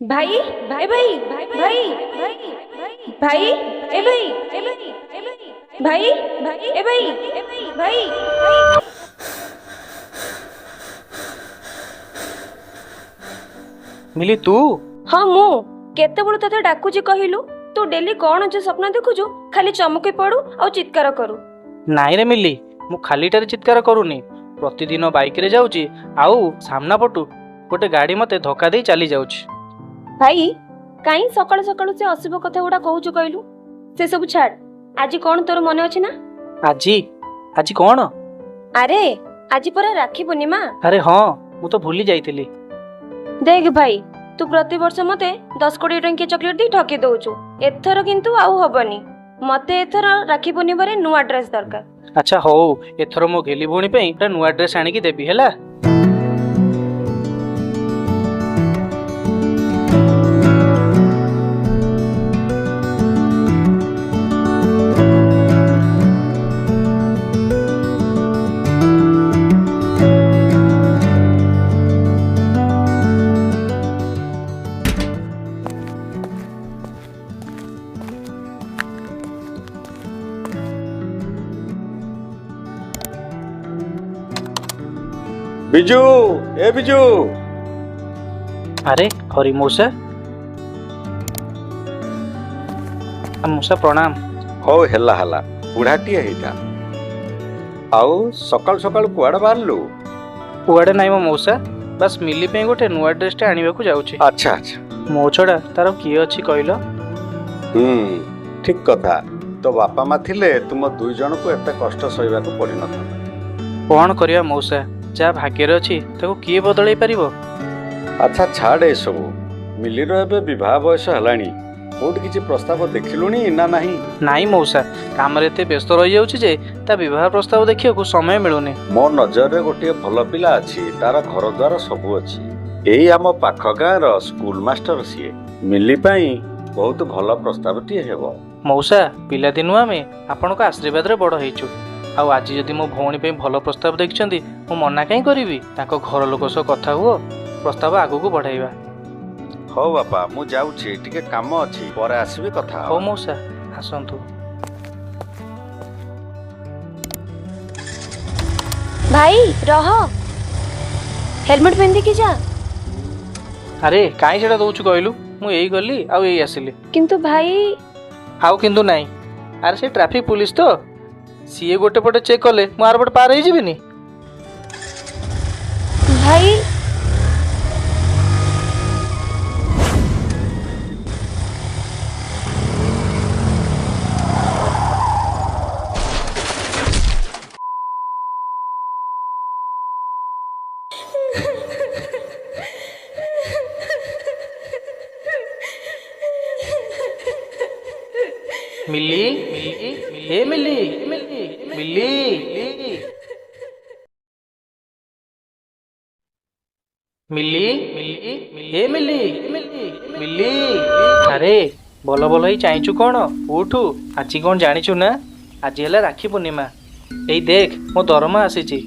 भाई ए भाई भाई भाई ए भाई भाई ए भाई भाई। मिली तू हाँ मु केते बड़ तते डाकुची कहिलु तू डेली कौन जो सपना देखुछु खाली चमके पड़ू और चित्कार करू। नाई रे मिली मु खालीटारे चित्कार करूनी प्रतिदिन बाइक रे जाऊची आउ सामना पटू गोटे गाड़ी मते धक्का देई चली जाऊची। भाई काई सकाळु सकाळु से अशुभ कथा गुडा कहूछु कहलु से सब छाड़ आज कौन तोर मने अछि ना। आजी आजी कौन? अरे आज पर राखी पूर्णिमा। अरे हाँ मु तो भूली जाइतिली। देख भाई तू प्रति वर्ष मते 10 कोटी टंकी चॉकलेट दी ठकी दउछु एथर किंतु आउ हबनी मते एथर राखी पूर्णिमा रे नुआ ड्रेस दरकार। अच्छा हो एथर मो गेली भोणी पई एक नुआ ड्रेस आनी की देबी हैला। बिजू ए बिजू अरे हरी मौसा मौसा प्रणाम। हो हेला हला बुढ़ाटिए हेटा आउ सकाल सकाल कुआडे बाहरलु? कुआडे नाई मो मौसा बस मिली पे गोटे नुआ ड्रेस टे आनिबा को जाउची। अच्छा अच्छा मो छड़ा तार किए अछि कहलो? ठीक कथा तो बापा मा थिले तुम दुई जन को एते कष्ट सहिबा को पड़ी न। कौन करिया मौसा जा भाग्यर अछि ताको किए बदलै परिबो। अच्छा छाड़ ए सब मिलीर एबे विवाह बयस हलानी कोड किछि प्रस्ताव देखिलुनी ना नाही? नाई मौसा काम रे एते व्यस्त रहि जाउछि जे ता विवाह प्रस्ताव देखियो को समय मिलुनी। मो नजर रे गोटे भल पिला अछि तार घर द्वार सब अछि एई आम पाख गाँ रो स्कूल मास्टर सिए मिली पई बहुत भल प्रस्ताव टी हेबो। मौसा पिला दिनु आमे आपनका आशीर्वाद रे बड़ हेइछु आउ आज जदि मो भौणी पे भल प्रस्ताव देखिछंती मो मना काई करिवि ताको घर लोक सो कथा हुओ प्रस्ताव आगु को बढ़ाइबा। हो बापा मु जाउछि टिके काम अछि परे आसीबि कथा हो मौसा आसंतु। भाई रह हेलमेट पिंदी की जा। अरे काई छडा दउछु कहलु मु एई गली आउ एई आसिली। किंतु भाई आउ किंतु नाई अरे से ट्रैफिक पुलिस तो सीए गोटे पटे चेक कले मु आर पटे पार होई जिबिनी। भाई मिली मिली हे मिली मिली मिली मिली मिली हे मिली मिली। अरे बोल बोल ही चाहचु कौन उठू आज कौन जानिछु ना आज है राखी पूर्णिमा एई देख मो दरमा आसीची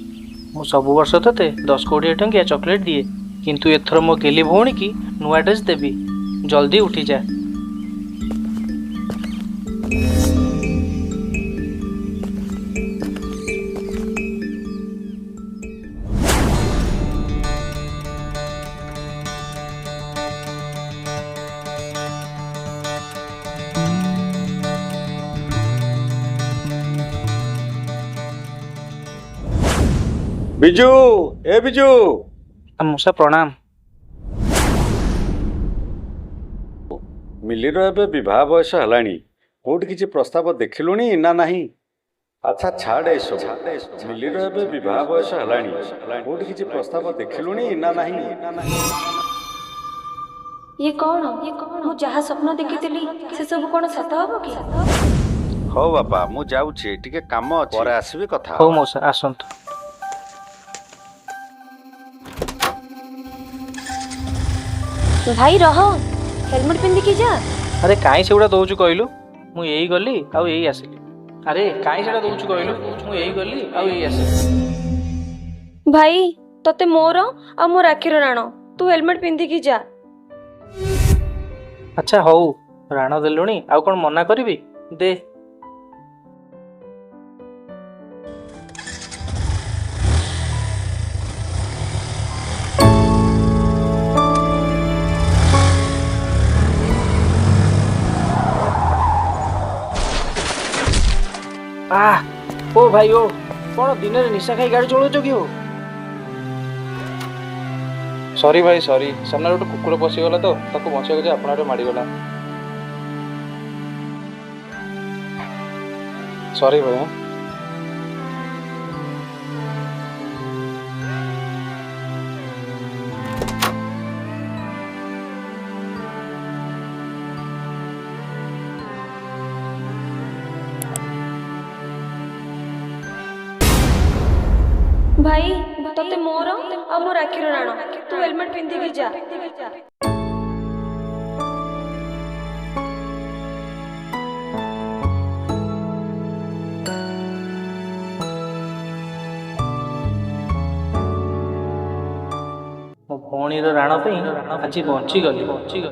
मु सब वर्ष तते 10 कोटी टंकिया चॉकलेट दिए किंतु एथर मो गेली भौणी की नुआ ड्रेस देबी जल्दी उठी जा। बिजू ए बिजू मौसा प्रणाम। मिलीर एबे विवाह बयस हलानी कोड किछि प्रस्ताव देखिलुनी ना नाही? अच्छा छाड़ ए सब मिलीर एबे विवाह बयस हलानी कोड किछि प्रस्ताव देखिलुनी ना नाही? ये कौन मु जहा सपना देखितली से सब कौन सत हबो की? हो बापा मु जाउछि टिके काम अछि परे आसीबि कथा। हो मौसा आसंतु। भाई रह हेलमेट पिंदी की जा। अरे काई सेउडा दउछु कहलु मु एई गली आउ एई आसिली। अरे काई सेडा दउछु कहलु मु एई गली आउ एई आसिली। भाई तते मोर आ मो राखीर राण तू हेलमेट पिंदी की जा। ଆଚ୍ଛା ହଉ, ରାଣ ଦେଲୁଣି ଆଉ କ'ଣ ମନା କରିବି, ଦେ। ଓ ଭାଇ ଓ, କ'ଣ ଦିନରେ ନିଶା ଖାଇ ଗାଡ଼ି ଚଳଉଛ କି? ଓ ସରି ଭାଇ ସରି, ସାମ୍ନାରେ ଗୋଟେ କୁକୁର ପଶିଗଲା ତ, ତାକୁ ବଞ୍ଚେଇବାକୁ ଯାଇ ଆପଣ ଆଡ଼େ ମାଡ଼ିଗଲା। ସରି ଭାଇ। ଭାଇ ତତେ ମୋର ଆଉ ମୋ ରାକ୍ଷୀର ରାଣ, ତୁ ହେଲମେଟ ପିନ୍ଧିକି ଯା। ମୋ ଭଉଣୀର ରାଣ ପାଇଁ ଆଜି ବଞ୍ଚିଗଲି।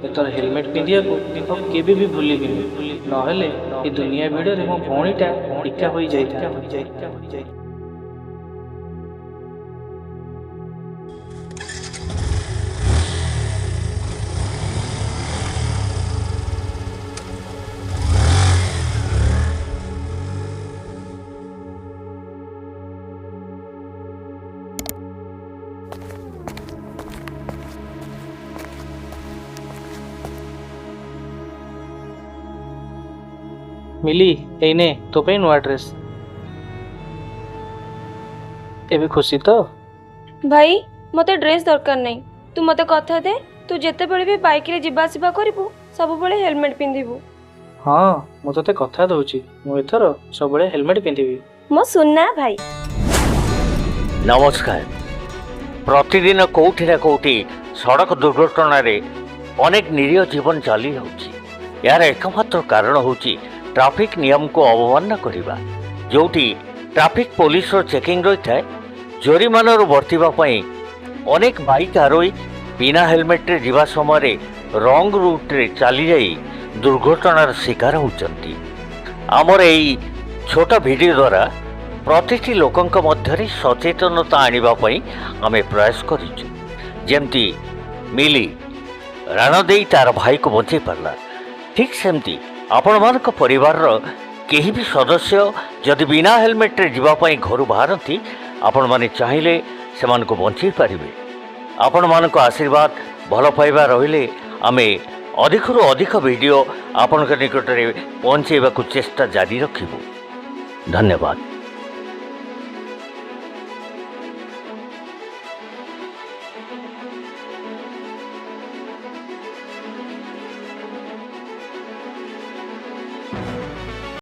ଏଥର ହେଲମେଟ୍ ପିନ୍ଧିବାକୁ ଆଉ କେବେ ବି ଭୁଲିବିନି, ନହେଲେ ଏ ଦୁନିଆ ଭିଡ଼ରେ ମୋ ଭଉଣୀଟା ଏକା ହୋଇଯାଇଥାଏ। ମିଲି, ଏଇନେ ତୋ ପାଇଁ ନୂଆ ଡ୍ରେସ୍। ଏବେ ଖୁସି ତ? ଭାଇ ମତେ ଡ୍ରେସ୍ ଦରକାର ନାହିଁ, ତୁ ମତେ କଥା ଦେ, ତୁ ଯେତେବେଳେ ବି ବାଇକରେ ଯିବା ଆସିବା କରିବୁ ସବୁବେଳେ ହେଲମେଟ ପିନ୍ଧିବୁ। ହଁ, ମୁଁ ତୋତେ କଥା ଦଉଛି, ମୁଁ ଏଥର ସବୁବେଳେ ହେଲମେଟ୍ ପିନ୍ଧିବି। ମୋ ସୁନା ଭାଇ। ନମସ୍କାର। ପ୍ରତିଦିନ କେଉଁଠି ନା କେଉଁଠି ସଡ଼କ ଦୁର୍ଘଟଣାରେ ଅନେକ ନିରୀହ ଜୀବନ ଚାଲି ଯାଉଛି। ଏହାର ଏକମାତ୍ର କାରଣ ହେଉଛି ଟ୍ରାଫିକ୍ ନିୟମକୁ ଅବମାନନା କରିବା। ଯେଉଁଠି ଟ୍ରାଫିକ୍ ପୋଲିସର ଚେକିଂ ରହିଥାଏ, ଜୋରିମାନାରୁ ବର୍ତ୍ତିବା ପାଇଁ ଅନେକ ବାଇକ୍ ଆରୋହୀ ବିନା ହେଲମେଟ୍ରେ ଯିବା ସମୟରେ ରଙ୍ଗ ରୁଟ୍ରେ ଚାଲିଯାଇ ଦୁର୍ଘଟଣାର ଶିକାର ହେଉଛନ୍ତି। ଆମର ଏହି ଛୋଟ ଭିଡ଼ିଓ ଦ୍ୱାରା ପ୍ରତିଟି ଲୋକଙ୍କ ମଧ୍ୟରେ ସଚେତନତା ଆଣିବା ପାଇଁ ଆମେ ପ୍ରୟାସ କରିଛୁ। ଯେମିତି ମିଲି ରାଣ ଦେଇ ତାର ଭାଇକୁ ବଞ୍ଚାଇ ପାରିଲା, ଠିକ୍ ସେମିତି ଆପଣମାନଙ୍କ ପରିବାରର କେହି ବି ସଦସ୍ୟ ଯଦି ବିନା ହେଲମେଟ୍ରେ ଯିବା ପାଇଁ ଘରୁ ବାହାରନ୍ତି, ଆପଣମାନେ ଚାହିଁଲେ ସେମାନଙ୍କୁ ବଞ୍ଚାଇ ପାରିବେ। ଆପଣମାନଙ୍କ ଆଶୀର୍ବାଦ ଭଲ ପାଇବା ରହିଲେ ଆମେ ଅଧିକରୁ ଅଧିକ ଭିଡ଼ିଓ ଆପଣଙ୍କ ନିକଟରେ ପହଞ୍ଚାଇବାକୁ ଚେଷ୍ଟା ଜାରି ରଖିବୁ। ଧନ୍ୟବାଦ।